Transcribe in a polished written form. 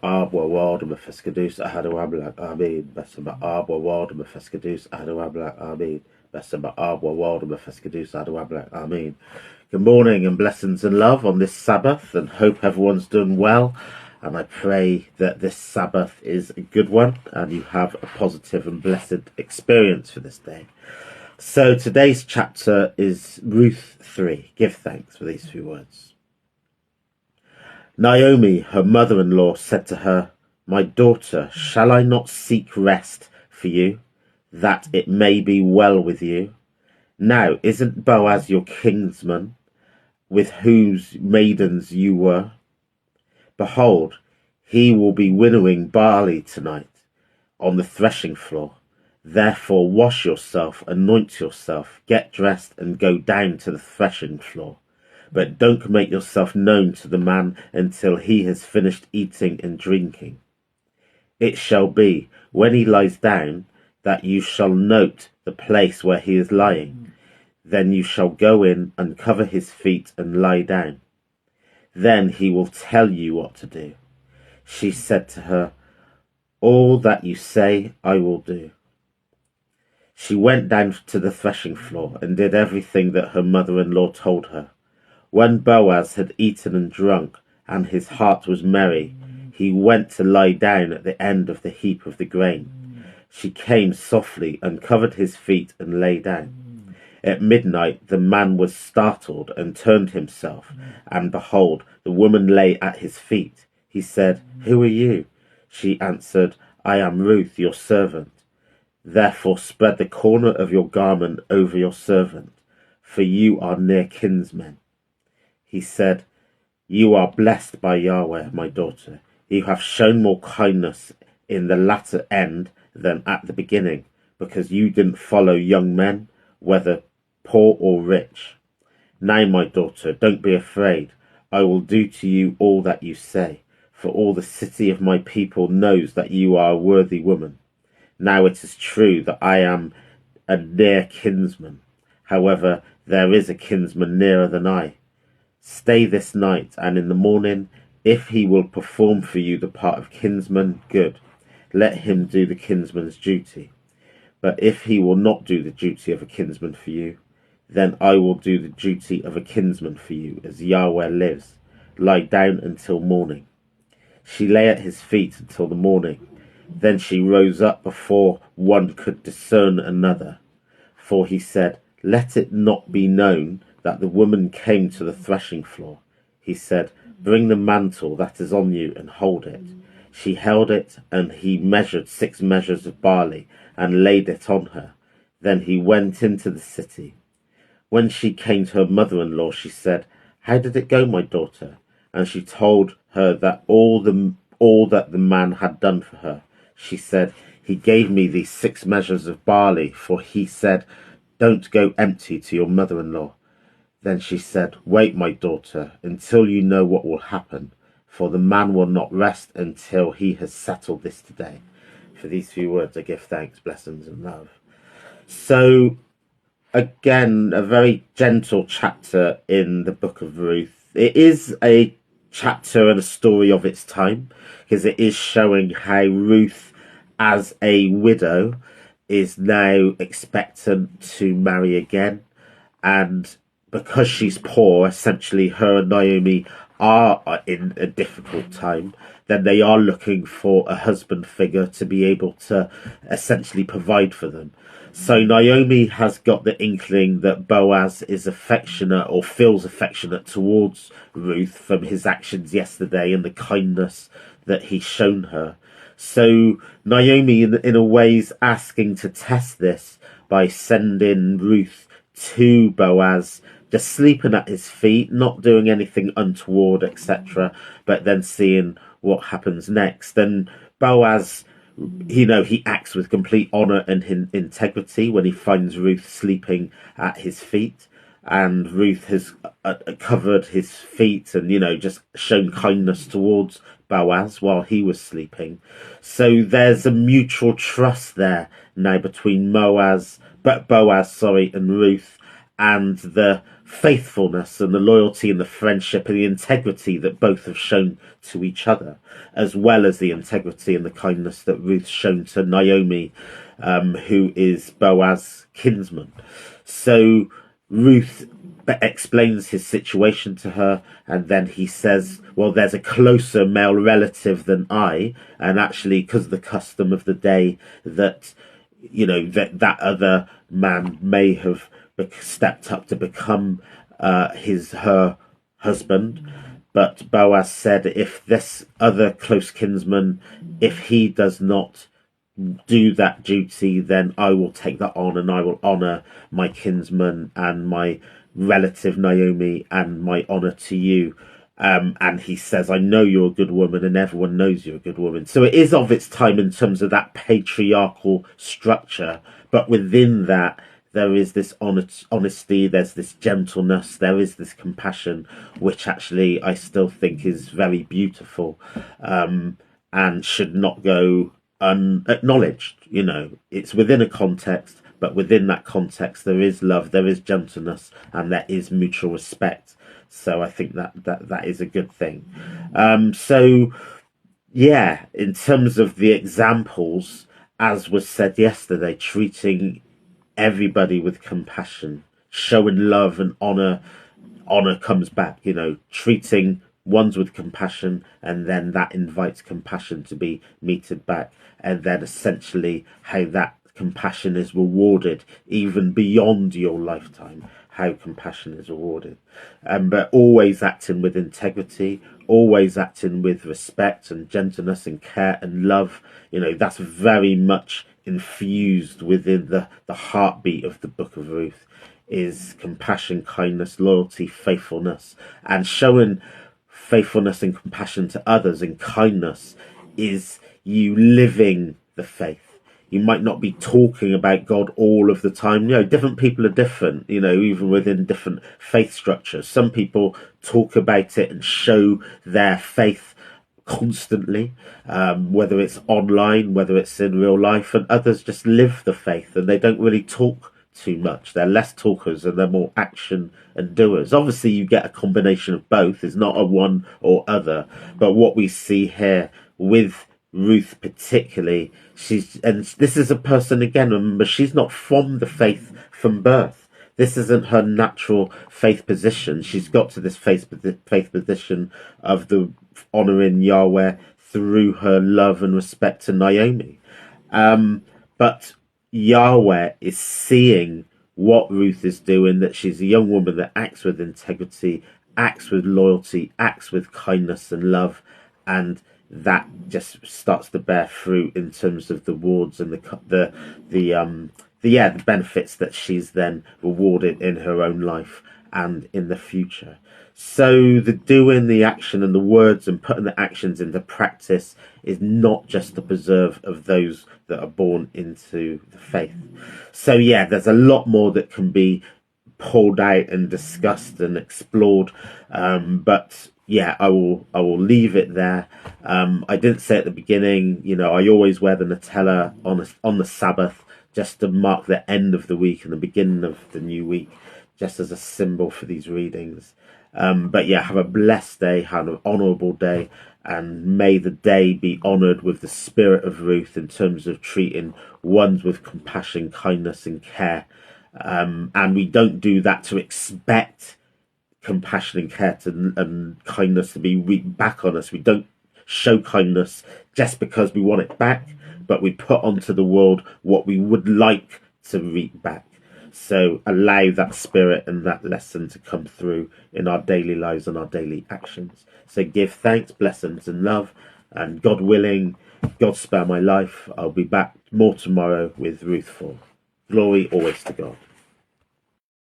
Abwa ward mefeskadus ahadu amin. Besama abwa ward mefeskadus ahadu amin. Besama abwa ward mefeskadus ahadu amin. Good morning and blessings and love on this Sabbath, and hope everyone's doing well. And I pray that this Sabbath is a good one and you have a positive and blessed experience for this day. So today's chapter is Ruth 3. Give thanks for these few words. Naomi, her mother-in-law, said to her, "My daughter, shall I not seek rest for you, that it may be well with you? Now, isn't Boaz your kinsman, with whose maidens you were? Behold, he will be winnowing barley tonight on the threshing floor. Therefore wash yourself, anoint yourself, get dressed, and go down to the threshing floor. But don't make yourself known to the man until he has finished eating and drinking. It shall be, when he lies down, that you shall note the place where he is lying. Then you shall go in, uncover his feet, and lie down. Then he will tell you what to do." She said to her, "All that you say I will do." She went down to the threshing floor and did everything that her mother-in-law told her. When Boaz had eaten and drunk, and his heart was merry, he went to lie down at the end of the heap of the grain. She came softly, uncovered his feet, and lay down. At midnight the man was startled and turned himself, and behold, the woman lay at his feet. He said, "Who are you?" She answered, "I am Ruth, your servant. Therefore spread the corner of your garment over your servant, for you are near kinsmen." He said, "You are blessed by Yahweh, my daughter. You have shown more kindness in the latter end than at the beginning, because you didn't follow young men, whether poor or rich. Now, my daughter, don't be afraid. I will do to you all that you say, for all the city of my people knows that you are a worthy woman. Now it is true that I am a near kinsman. However, there is a kinsman nearer than I. Stay this night, and in the morning, if he will perform for you the part of kinsman, good. Let him do the kinsman's duty. But if he will not do the duty of a kinsman for you, then I will do the duty of a kinsman for you, as Yahweh lives. Lie down until morning." She lay at his feet until the morning. Then she rose up before one could discern another. For he said, "Let it not be known that the woman came to the threshing floor." He said, "Bring the mantle that is on you and hold it." She held it, and he measured 6 measures of barley and laid it on her. Then he went into the city. When she came to her mother-in-law, she said, "How did it go, my daughter?" And she told her that all that the man had done for her. She said, "He gave me these 6 measures of barley, for he said, 'Don't go empty to your mother-in-law.'" Then she said, "Wait, my daughter, until you know what will happen, for the man will not rest until he has settled this today." For these few words I give thanks, blessings, and love. So, again, a very gentle chapter in the book of Ruth. It is a chapter and a story of its time, because it is showing how Ruth, as a widow, is now expectant to marry again. And because she's poor, essentially her and Naomi are in a difficult time, then they are looking for a husband figure to be able to essentially provide for them. So Naomi has got the inkling that Boaz is affectionate, or feels affectionate, towards Ruth from his actions yesterday and the kindness that he's shown her. So Naomi, in a way, is asking to test this by sending Ruth to Boaz, just sleeping at his feet, not doing anything untoward, etc., but then seeing what happens next. And Boaz, he acts with complete honor and integrity when he finds Ruth sleeping at his feet. And Ruth has covered his feet and, just shown kindness towards Boaz while he was sleeping. So there's a mutual trust there now between Boaz, and Ruth, and the faithfulness and the loyalty and the friendship and the integrity that both have shown to each other, as well as the integrity and the kindness that Ruth's shown to Naomi, who is Boaz's kinsman. So Ruth explains his situation to her, and then he says, well, there's a closer male relative than I, and actually, because of the custom of the day, that that other man may have stepped up to become her husband. But Boaz said, if this other close kinsman, if he does not do that duty, then I will take that on, and I will honour my kinsman and my relative Naomi, and my honour to you. And he says, I know you're a good woman, and everyone knows you're a good woman. So it is of its time in terms of that patriarchal structure, but within that, there is this honesty, there's this gentleness, there is this compassion, which actually I still think is very beautiful, and should not go unacknowledged. It's within a context, but within that context, there is love, there is gentleness, and there is mutual respect. So I think that is a good thing. So yeah, in terms of the examples, as was said yesterday, treating everybody with compassion, showing love and honor comes back, treating ones with compassion, and then that invites compassion to be meted back, and then essentially how that compassion is rewarded even beyond your lifetime, how compassion is rewarded. But always acting with integrity, always acting with respect and gentleness and care and love. That's very much infused within the heartbeat of the book of Ruth, is compassion, kindness, loyalty, faithfulness. And showing faithfulness and compassion to others and kindness is you living the faith. You might not be talking about God all of the time. Different people are different, even within different faith structures. Some people talk about it and show their faith constantly, whether it's online, whether it's in real life, and others just live the faith and they don't really talk too much. They're less talkers and they're more action and doers. Obviously, you get a combination of both. It's not a one or other. But what we see here with Ruth particularly, and this is a person, again, remember, she's not from the faith from birth. This isn't her natural faith position. She's got to this faith position of the honouring Yahweh through her love and respect to Naomi. But Yahweh is seeing what Ruth is doing, that she's a young woman that acts with integrity, acts with loyalty, acts with kindness and love, and that just starts to bear fruit in terms of the rewards and the benefits that she's then rewarded in her own life and in the future. So the doing, the action and the words and putting the actions into practice is not just the preserve of those that are born into the faith. So yeah, there's a lot more that can be pulled out and discussed and explored, but yeah, I will leave it there. I didn't say at the beginning, I always wear the Nutella on the Sabbath, just to mark the end of the week and the beginning of the new week, just as a symbol for these readings. But yeah, have a blessed day, have an honourable day, and may the day be honoured with the spirit of Ruth in terms of treating ones with compassion, kindness and care. And we don't do that to expect compassion and care and kindness to be reaped back on us. We don't show kindness just because we want it back, but we put onto the world what we would like to reap back. So allow that spirit and that lesson to come through in our daily lives and our daily actions. So give thanks, blessings and love, and God willing, God spare my life, I'll be back more tomorrow with Ruth 4. Glory always to God.